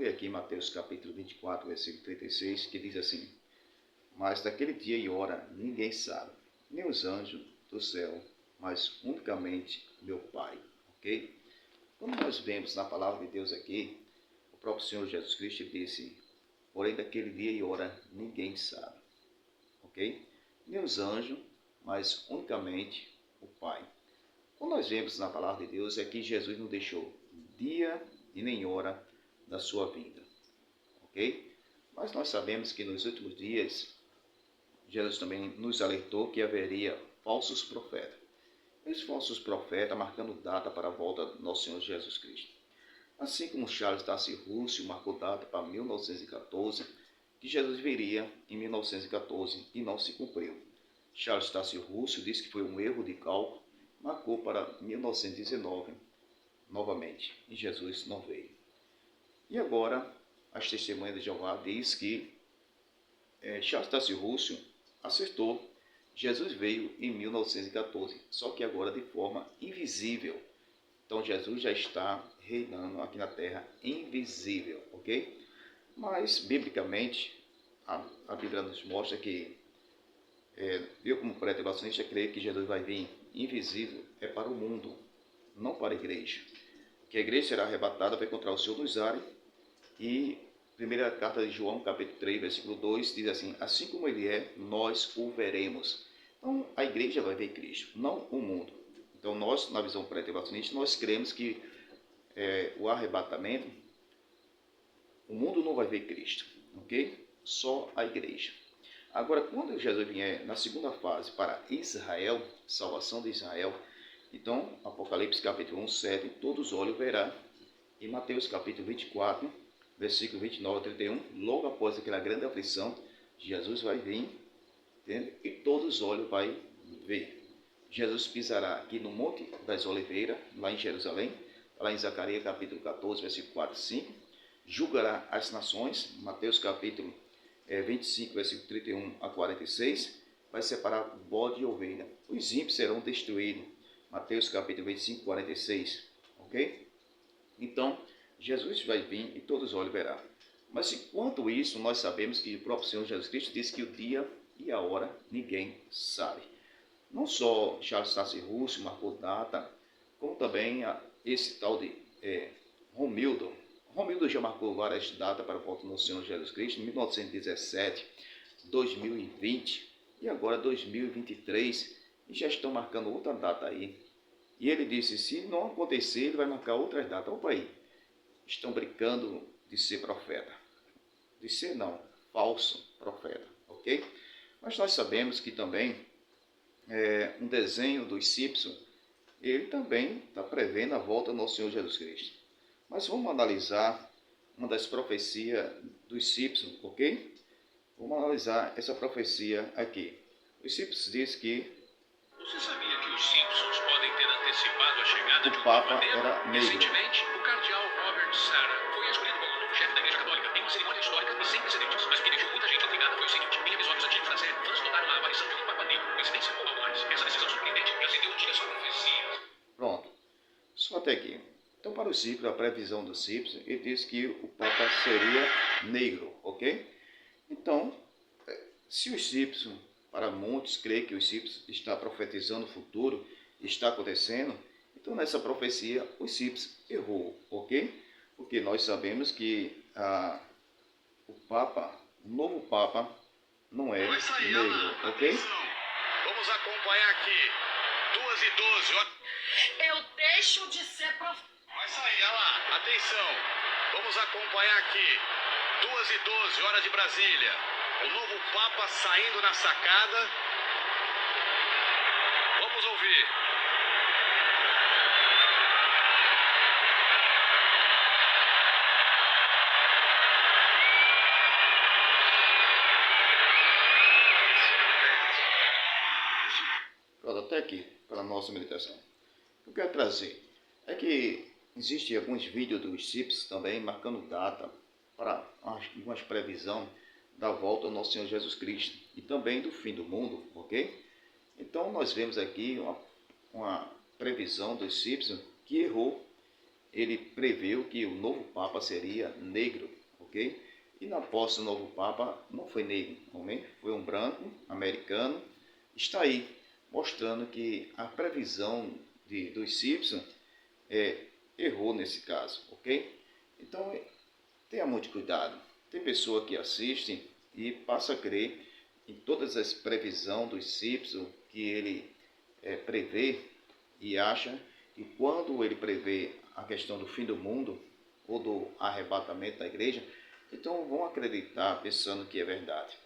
ler aqui Mateus capítulo 24, versículo 36, que diz assim: Mas daquele dia e hora ninguém sabe, nem os anjos do céu, mas unicamente meu Pai. Ok? Quando nós vemos na palavra de Deus aqui, o próprio Senhor Jesus Cristo disse: Porém daquele dia e hora ninguém sabe. Ok? Nem os anjos, mas unicamente o Pai. Quando nós vemos na palavra de Deus é que Jesus não deixou dia e nem hora da sua vinda, ok? Mas nós sabemos que nos últimos dias, Jesus também nos alertou que haveria falsos profetas. Esses falsos profetas marcando data para a volta do nosso Senhor Jesus Cristo. Assim como Charles Taze Russell marcou data para 1914, que Jesus viria em 1914 e não se cumpriu. Charles Taze Russell disse que foi um erro de cálculo, marcou para 1919 novamente, e Jesus não veio. E agora, as testemunhas de Jeová diz que Charles Taze Russell acertou. Jesus veio em 1914, só que agora de forma invisível. Então Jesus já está reinando aqui na terra invisível, ok? Mas, biblicamente, a Bíblia nos mostra que eu, como pré-tribulacionista, creio que Jesus vai vir invisível para o mundo, não para a igreja. Que a igreja será arrebatada para encontrar o Senhor nos ares. E primeira carta de João, capítulo 3, versículo 2, diz assim: Assim como ele é, nós o veremos. Então, a igreja vai ver Cristo, não o mundo. Então, nós, na visão pré-tribulacionista, nós cremos que o arrebatamento, o mundo não vai ver Cristo, ok? Só a igreja. Agora, quando Jesus vier na segunda fase para Israel, salvação de Israel, então, Apocalipse capítulo 1, 7, todos os olhos verão. E Mateus capítulo 24, versículo 29 a 31, logo após aquela grande aflição, Jesus vai vir, entende? E todos os olhos vai ver. Jesus pisará aqui no Monte das Oliveiras, lá em Jerusalém, lá em Zacarias capítulo 14, versículo 4 e 5, julgará as nações, Mateus capítulo 25, versículo 31 a 46, vai separar bode e ovelha. Os ímpios serão destruídos, Mateus capítulo 25, 46, ok? Então, Jesus vai vir e todos os olhos verão. Mas enquanto isso, nós sabemos que o próprio Senhor Jesus Cristo disse que o dia e a hora ninguém sabe. Não só Charles Taze Russell marcou data, como também esse tal de Romildo. Romildo já marcou várias datas para a volta do Senhor Jesus Cristo, 1917, 2020 e agora 2023, e já estão marcando outra data aí. E ele disse, se não acontecer, ele vai marcar outras datas. Opa aí, estão brincando de ser profeta. De ser não, falso profeta, ok? Mas nós sabemos que também um desenho dos Simpsons, ele também está prevendo a volta do nosso Senhor Jesus Cristo. Mas vamos analisar uma das profecias dos Simpsons, ok? Vamos analisar essa profecia aqui. Os Simpsons diz que você sabia que os Simpsons podem ter antecipado a chegada de um Papa padeiro? era negro. Recentemente, o cardeal Robert Sarah foi escolhido como novo chefe da Igreja Católica em uma cerimônia histórica e sem precedentes. Mas o que deixou muita gente intrigada foi o seguinte: em episódios antigos da série, fãs notaram a aparição de um Papa negro. Coincidência ou algo mais? Essa decisão surpreendente acendeu um dia sua profecia. Pronto, só até aqui. Então, para o Simpsons, a previsão do Simpsons, ele diz que o Papa seria negro, ok? Então, se os Simpsons, para muitos, creem que os Simpsons está profetizando o futuro, está acontecendo, então nessa profecia os Simpsons errou, ok? Porque nós sabemos que o Papa, o novo Papa, não é negro, ok? Vamos acompanhar aqui. 2h12. Eu deixo de ser profeta. Vai sair, olha lá. Atenção. Vamos acompanhar aqui. 2h12, hora de Brasília. O novo Papa saindo na sacada. Vamos ouvir. Pronto, até aqui, para a nossa meditação. O que eu quero trazer é que existem alguns vídeos dos Simpsons também marcando data para uma previsão da volta ao nosso Senhor Jesus Cristo e também do fim do mundo, ok? Então nós vemos aqui uma previsão dos Simpsons que errou ele preveu que o novo Papa seria negro, ok? E na posse do novo Papa não foi negro, amém? Foi um branco, americano. Está aí, mostrando que a previsão dos Simpsons errou nesse caso, ok? Então, tenha muito cuidado. Tem pessoa que assiste e passa a crer em todas as previsões dos Simpsons que ele prevê e acha que quando ele prevê a questão do fim do mundo ou do arrebatamento da igreja, então vão acreditar pensando que é verdade.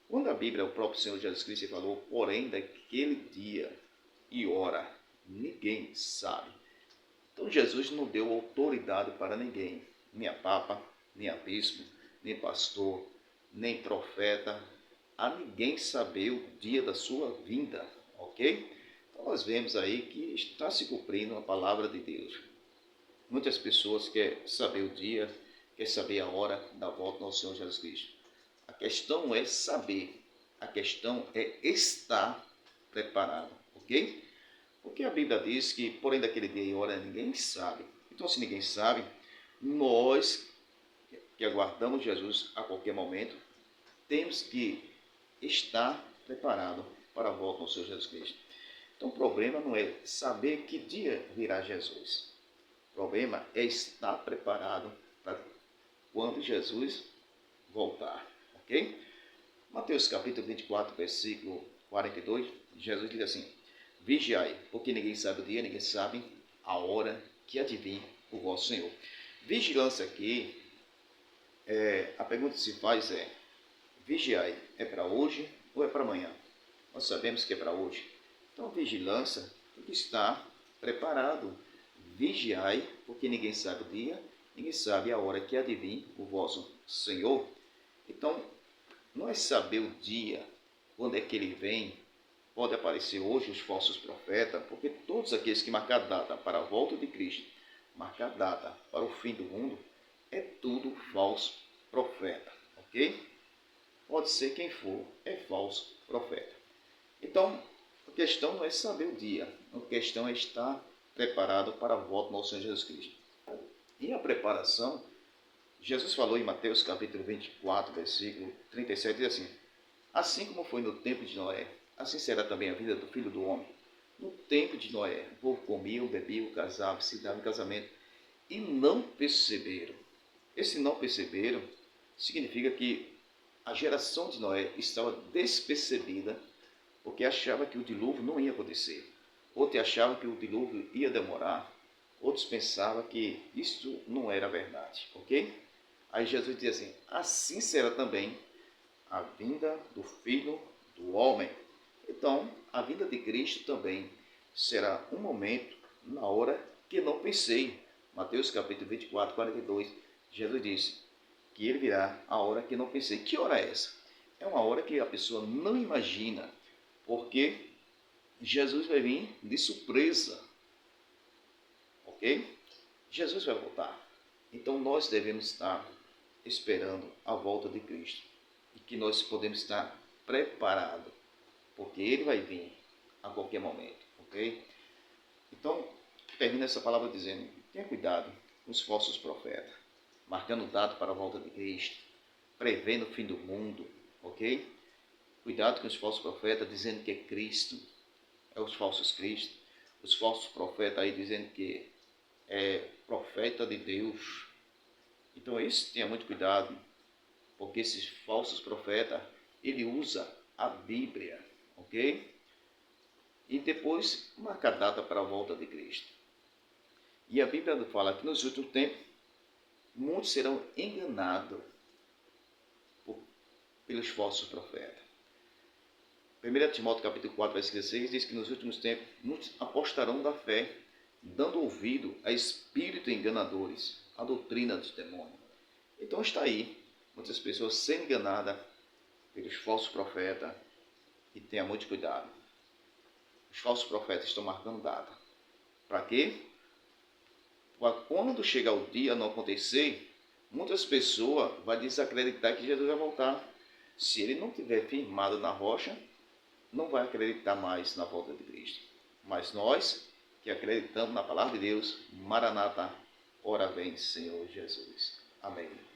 Quando a Bíblia, o próprio Senhor Jesus Cristo falou, porém daquele dia e hora, ninguém sabe. Então Jesus não deu autoridade para ninguém, nem a Papa, nem a bispo, nem pastor, nem profeta, a ninguém saber o dia da sua vinda, ok? Então nós vemos aí que está se cumprindo a palavra de Deus. Muitas pessoas querem saber o dia, querem saber a hora da volta do nosso Senhor Jesus Cristo. A questão é saber, a questão é estar preparado, ok? Porque a Bíblia diz que, porém, daquele dia e hora ninguém sabe. Então, se ninguém sabe, nós que aguardamos Jesus a qualquer momento, temos que estar preparado para a volta do Senhor Jesus Cristo. Então, o problema não é saber que dia virá Jesus. O problema é estar preparado para quando Jesus voltar, ok? Mateus capítulo 24, versículo 42, Jesus diz assim: vigiai, porque ninguém sabe o dia, ninguém sabe a hora que adivinha o vosso Senhor. Vigilância aqui, a pergunta que se faz é: vigiai, é para hoje ou é para amanhã? Nós sabemos que é para hoje. Então, vigilância tem que estar preparado. Vigiai, porque ninguém sabe o dia, ninguém sabe a hora que adivinha o vosso Senhor. Então, não é saber o dia, quando é que ele vem. Pode aparecer hoje os falsos profetas, porque todos aqueles que marcar data para a volta de Cristo, marcar data para o fim do mundo, é tudo falso profeta, ok? Pode ser quem for, é falso profeta. Então, a questão não é saber o dia, a questão é estar preparado para a volta do nosso Senhor Jesus Cristo. E a preparação, Jesus falou em Mateus capítulo 24, versículo 37, diz assim: assim como foi no tempo de Noé, assim será também a vida do Filho do Homem. No tempo de Noé, o povo comia, bebia, casava, se dava em casamento, e não perceberam. Esse não perceberam significa que a geração de Noé estava despercebida, porque achava que o dilúvio não ia acontecer. Outros achavam que o dilúvio ia demorar. Outros pensavam que isso não era verdade, ok? Aí Jesus diz assim: assim será também a vinda do Filho do Homem. Então, a vinda de Cristo também será um momento, na hora que não pensei. Mateus capítulo 24, 42, Jesus disse que ele virá a hora que não pensei. Que hora é essa? É uma hora que a pessoa não imagina, porque Jesus vai vir de surpresa, ok? Jesus vai voltar. Então, nós devemos estar esperando a volta de Cristo e que nós podemos estar preparados, porque ele vai vir a qualquer momento, ok? Então, termina essa palavra dizendo: tenha cuidado com os falsos profetas, marcando data para a volta de Cristo, prevendo o fim do mundo, ok? Cuidado com os falsos profetas dizendo que é Cristo, é os falsos Cristos, os falsos profetas aí dizendo que é profeta de Deus. Então, isso tenha muito cuidado, porque esses falsos profetas, ele usa a Bíblia, ok? E depois marca a data para a volta de Cristo. E a Bíblia fala que nos últimos tempos, muitos serão enganados pelos falsos profetas. 1 Timóteo capítulo 4, versículo 6 diz que nos últimos tempos, muitos apostarão da fé, dando ouvido a espíritos enganadores, a doutrina dos demônios. Então está aí, muitas pessoas sendo enganadas pelos falsos profetas, e tenha muito cuidado. Os falsos profetas estão marcando data. Para quê? Para quando chegar o dia não acontecer, muitas pessoas vão desacreditar que Jesus vai voltar. Se ele não estiver firmado na rocha, não vai acreditar mais na volta de Cristo. Mas nós, que acreditamos na palavra de Deus, Maranata, Ora vem, Senhor Jesus. Amém.